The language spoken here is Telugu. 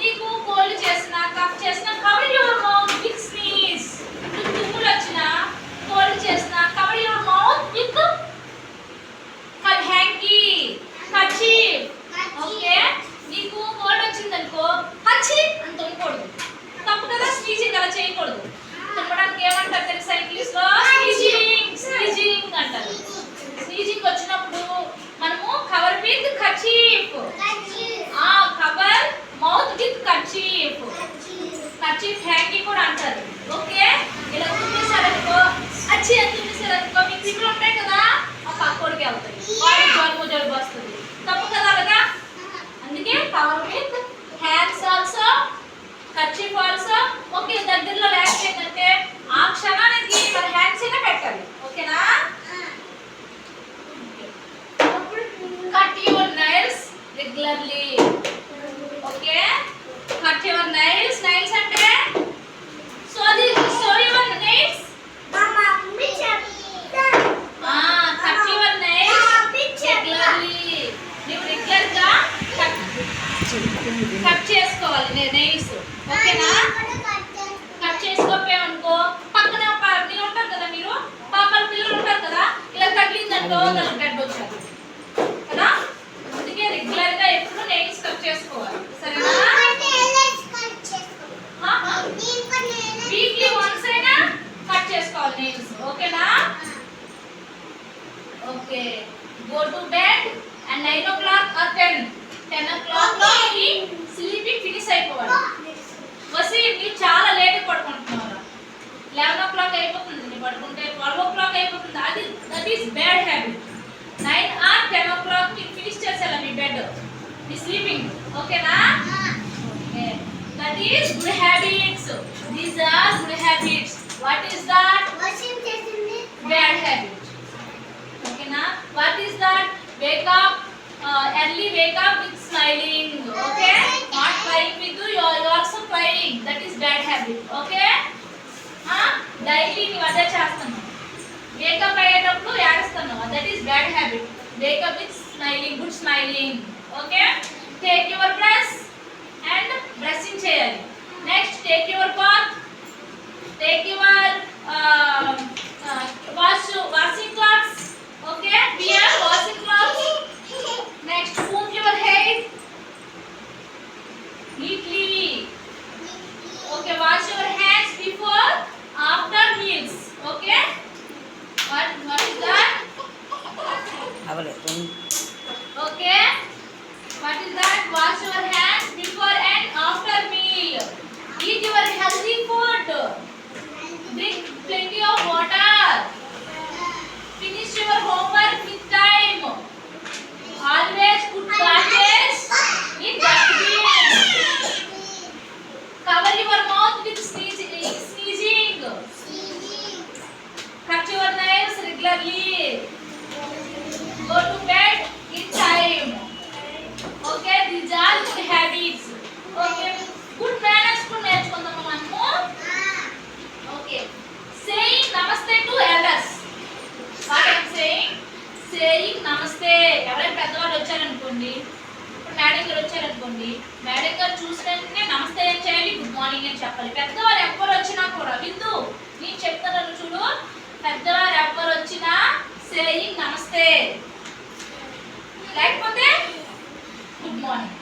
నీకు కోల్డ్ చేసిన కఫ్ చేసిన cover your mouth with sneeze. తుమ్ములు వచ్చిన కోల్డ్ చేసిన cover your mouth with hanky kerchief. Okay, నీకు కోల్డ్ వచ్చిందనుకో హచ్చి అని తుమ్మకూడదు, తప్పు కదా. స్నీజింగ్ అలా చేయకూడదు. తుమ్మడానికి ఏమంటారు తెలుసా ఇంగ్లీష్ లో? స్నీజింగ్, స్నీజింగ్ అంటారు. స్నీజింగ్ వచ్చినప్పుడు మనము cover with kerchief. Cover mouth with kerchief. Kerchief hanky కూడా అంటారు. ఓకే, ఇలా తుమ్మేశారనుకో అచ్చి అని తుమ్మేశారనుకో మీ క్రిములు ఉంటాయి కదా ఆ పక్కోడికి వెళ్తాయి, వాడికి జలుబు వస్తుంది. తప్పు కదా అలాగా. అందుకే cover with hands also, kerchief also. Okay, దగ్గరలో లేకపోయిందంటే ఆ క్షణానికి మన హ్యాండ్స్ అయినా పెట్టాలి. ఓకేనా? Cut your nails regularly. Okay? Cut your nails. Nails అంటే so your nails. Mama, cut your nails regularly. ನೀವು రెగ్యులర్ గా కట్ చేసుకోవాలి nails. ఓకేనా? కట్ చేసుకోకపోయామనుకో పక్కన పిల్లలు ఉంటారు కదా, మీరు పాపల పిల్లలు ఉంటారు కదా, ఇలా తగిలిందంటో దానికి బ్లడ్ వచ్చేది కదా. అందుకే రెగ్యులర్ గా ఎప్పుడు నెయిల్స్ కట్ చేసుకోవాలి. సరేనా? వీక్లీ వన్స్ అయినా కట్ చేసుకోవాలి నెయిల్స్. ఓకేనా? Okay, go to bed and 9 o'clock or 10 o'clock లో మీ స్లీపింగ్ ఫినిష్ అయిపోవాలి. వసి మీరు చాలా లేట్ పడుకుంటున్నారు. 11 o'clock అయిపోతుంది మీరు పడుకుంటే, 12 o'clock అయిపోతుంది. అది that is bad habit. 9 or 10 o'clock కి ఫినిష్ చేసేలా మీ బెడ్, మీ స్లీపింగ్. ఓకేనా? Okay, that is good habits. These are good habits. What is that? Bad habit. ఓకేనా? What is that? wake up early, wake up with smiling. Okay, not crying with you are also crying. That is bad habit. Okay, daily ni vada chestanu, wake up ayetappudu ఏడుస్తాను, that is bad habit. Wake up with smiling, good smiling. Okay, take your brush and brushing cheyali. Next, take your bath, take your washing clothes. Okay, wear washing clothes. Next, comb your hair neatly. Okay, wash your hands before after meals. Okay, what is that? Okay, what is that? Wash your hands before and after meal. Eat your healthy food. Drink plenty of water. Finish your homework with time. Always put garbage in dustbin. Cover your mouth with sneezing. Cut your nails regularly. Go to bed in time. Okay, these are good habits. Okay, good manners ku నేర్చుకుందాం మనము. Okay, saying namaste to elders. What I am saying? Saying namaste. ఎవరైనా పెద్దవాళ్ళు వచ్చారనుకోండి, ఇప్పుడు మేడం గారు వచ్చారనుకోండి, మేడం గారు చూసినంటే నమస్తే ఏం చేయాలి? గుడ్ మార్నింగ్ అని చెప్పాలి. పెద్దవారు ఎవ్వరు వచ్చినా కూడా విందు నేను చెప్తాను చూడు, పెద్దవారు ఎవ్వరు వచ్చినా సేయింగ్ నమస్తే, లేకపోతే గుడ్ మార్నింగ్.